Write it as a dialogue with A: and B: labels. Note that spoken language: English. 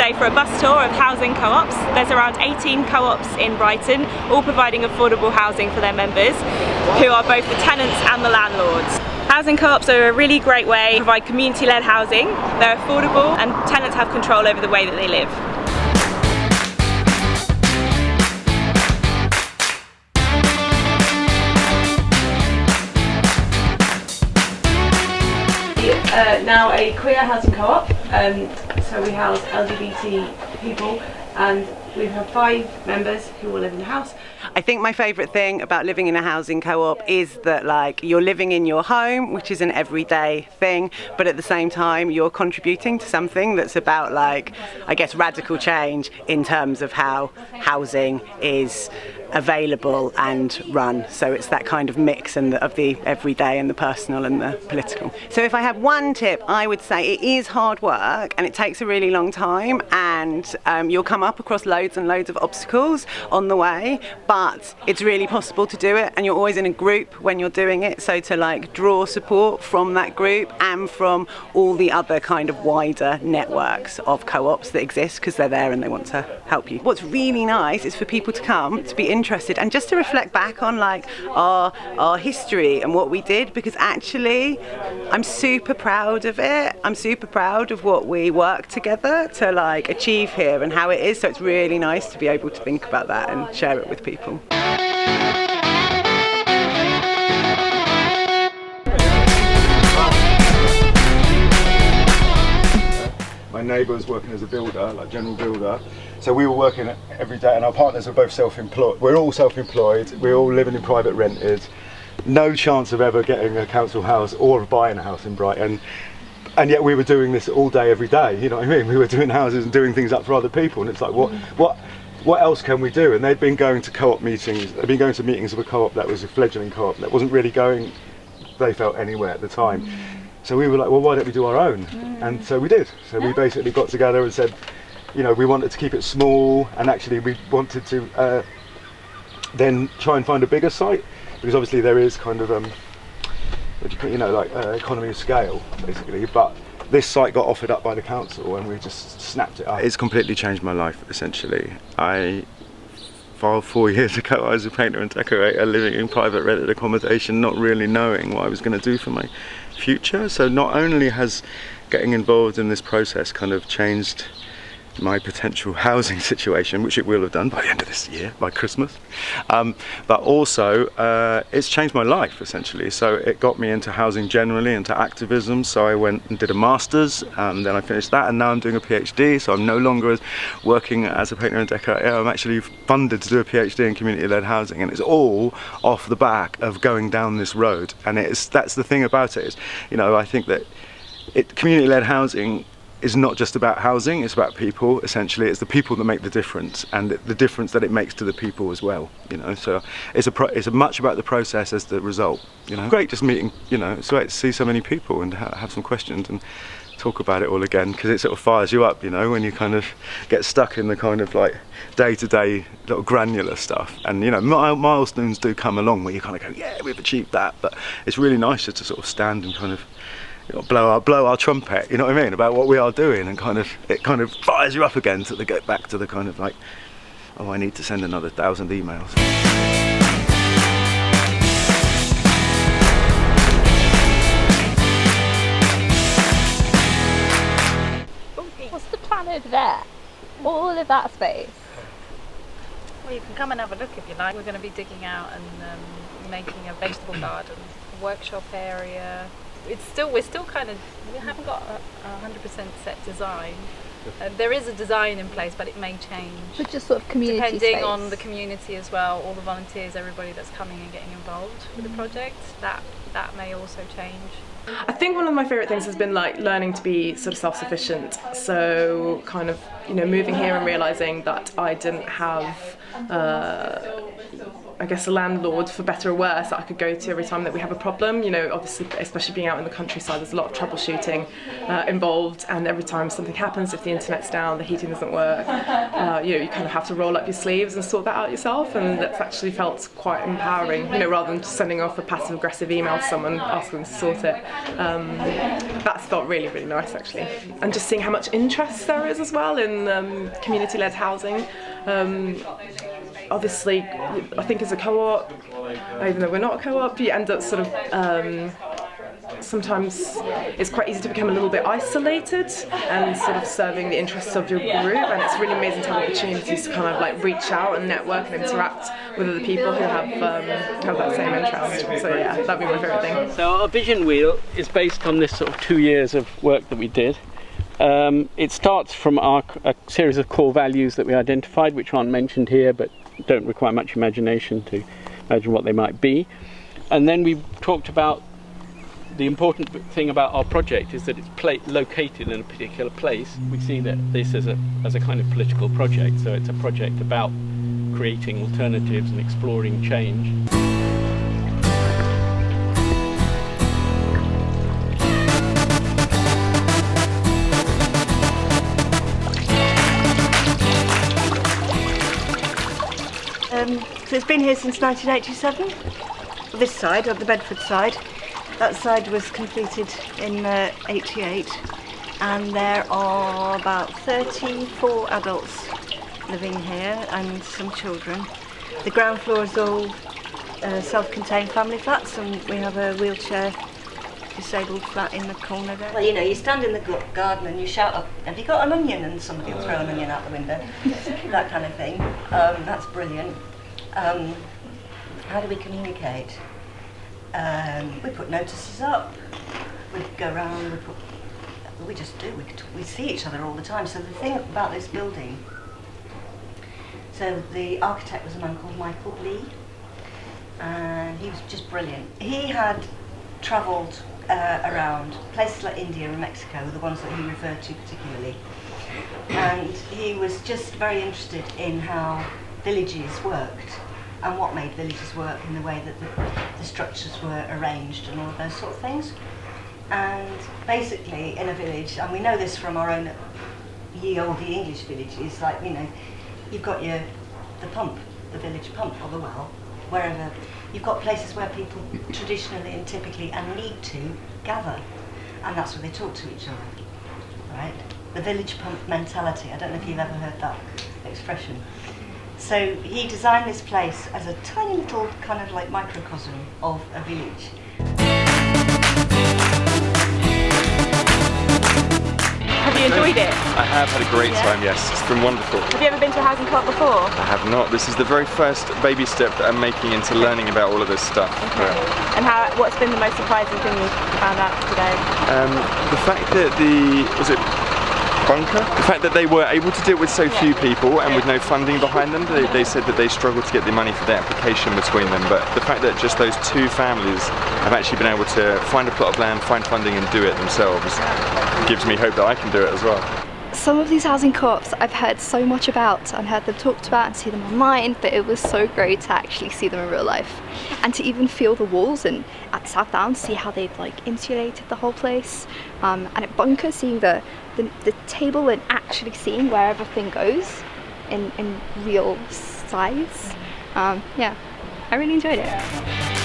A: today for a bus tour of housing co-ops. There's around 18 co-ops in Brighton, all providing affordable housing for their members, who are both the tenants and the landlords. Housing co-ops are a really great way to provide community-led housing. They're affordable and tenants have control over the way that they live. Now a queer housing co-op, so we house LGBT people and we have 5 members who all live in the house.
B: I think my favourite thing about living in a housing co-op is that you're living in your home, which is an everyday thing, but at the same time you're contributing to something that's about radical change in terms of how housing is available and run. So it's that kind of mix of the everyday and the personal and the political. So if I have one tip, I would say it is hard work and it takes a really long time, and you'll come up across loads and loads of obstacles on the way, but it's really possible to do it, and you're always in a group when you're doing it, so to draw support from that group and from all the other kind of wider networks of co-ops that exist, because they're there and they want to help you. What's really nice is for people to come, to be interested and just to reflect back on our history and what we did, because actually I'm super proud of it. I'm super proud of what we worked together to achieve here and how it is, so it's really nice to be able to think about that and share it with people.
C: My neighbour was working as a builder, general builder, so we were working every day, and our partners were both self-employed. We're all self-employed, we're all living in private rented, no chance of ever getting a council house or buying a house in Brighton, and yet we were doing this all day, every day, you know what I mean? We were doing houses and doing things up for other people, and it's what else can we do? And they'd been going to co-op meetings, they'd been going to meetings of a co-op that was a fledgling co-op that wasn't really going, they felt, anywhere at the time. So we were like, well, why don't we do our own? And so we did. So we basically got together and said, we wanted to keep it small, and actually we wanted to then try and find a bigger site, because obviously there is kind of, economy of scale, basically. But this site got offered up by the council and we just snapped it up. It's completely changed my life, essentially. 4 years ago I was a painter and decorator living in private rented accommodation, not really knowing what I was going to do for my future. So not only has getting involved in this process kind of changed my potential housing situation, which it will have done by the end of this year, by Christmas, but also it's changed my life, essentially. So it got me into housing generally, into activism. So I went and did a master's, then I finished that, and now I'm doing a PhD. So I'm no longer working as a painter and decorator. I'm actually funded to do a PhD in community-led housing, and it's all off the back of going down this road. And that's the thing about it, is, I think that community-led housing is not just about housing, it's about people, essentially. It's the people that make the difference, and the difference that it makes to the people as well, So it's much about the process as the result, Great just meeting, it's great to see so many people and have some questions and talk about it all again, because it sort of fires you up, when you kind of get stuck in the kind of day-to-day little granular stuff. And milestones do come along where you kind of go, yeah, we've achieved that, but it's really nice just to sort of stand and kind of blow our trumpet, you know what I mean, about what we are doing, and it kind of fires you up again to get back to the kind of oh, I need to send another 1,000 emails.
D: What's the plan over there? All of that space?
E: Well, you can come and have a look if you like. We're going to be digging out and making a vegetable garden, a workshop area. We haven't got a 100% set design. There is a design in place, but it may change.
D: But just sort of community
E: depending
D: space.
E: on the community as well, all the volunteers, everybody that's coming and getting involved with the project. That may also change.
A: I think one of my favourite things has been learning to be sort of self-sufficient. So kind of moving here and realising that I didn't have
F: I guess, a landlord, for better or worse, that I could go to every time that we have a problem. You know, obviously, especially being out in the countryside, there's a lot of troubleshooting involved, and every time something happens, if the internet's down, the heating doesn't work, you know, you kind of have to roll up your sleeves and sort that out yourself, and that's actually felt quite empowering, you know, rather than just sending off a passive-aggressive email to someone asking them to sort it. That's felt really, really nice, actually. And just seeing how much interest there is as well in community-led housing. Obviously, I think as a co-op, even though we're not a co-op, you end up sort of sometimes it's quite easy to become a little bit isolated and sort of serving the interests of your group, and it's really amazing to have opportunities to kind of like reach out and network and interact with other people who have that same interest. So yeah, that'd be my favourite thing.
G: So our vision wheel is based on this sort of 2 years of work that we did. It starts from a series of core values that we identified, which aren't mentioned here but don't require much imagination to imagine what they might be. And then we talked about the important thing about our project is that it's located in a particular place. We see that this as a kind of political project, so it's a project about creating alternatives and exploring change.
H: So it's been here since 1987. This side, on the Bedford side. That side was completed in 88, and there are about 34 adults living here and some children. The ground floor is all self-contained family flats, and we have a wheelchair disabled flat in the corner there. Well, you know, you stand in the garden and you shout up, "Have you got an onion?" and somebody will throw an onion out the window. That kind of thing. That's brilliant. How do we communicate? We put notices up, we go around, we just do, we see each other all the time. So the thing about this building, so the architect was a man called Michael Lee, and he was just brilliant. He had travelled around places like India and Mexico, the ones that he referred to particularly, and he was just very interested in how villages worked and what made villages work in the way that the structures were arranged and all of those sort of things. And basically in a village, and we know this from our own ye olde English villages, like, you know, you've got the pump, the village pump or the well, wherever. You've got places where people traditionally and typically and need to gather, and that's where they talk to each other, right? The village pump mentality, I don't know if you've ever heard that expression. So he designed this place as a tiny little kind of like microcosm of a village.
A: Have you enjoyed it?
I: I have had a great time, yes. It's been wonderful.
A: Have you ever been to a housing co-op before?
I: I have not. This is the very first baby step that I'm making into learning about all of this stuff.
A: Okay. Yeah. And what's been the most surprising thing you found out today?
I: The fact that the fact that they were able to do it with so few people and with no funding behind them. They said that they struggled to get the money for the application between them, but the fact that just those two families have actually been able to find a plot of land, find funding and do it themselves gives me hope that I can do it as well.
J: Some of these housing co-ops I've heard so much about and heard them talked about and see them online, but it was so great to actually see them in real life and to even feel the walls, and at Southdown see how they've like insulated the whole place, and at Bunker seeing the table and actually seeing where everything goes in real size. Yeah, I really enjoyed it.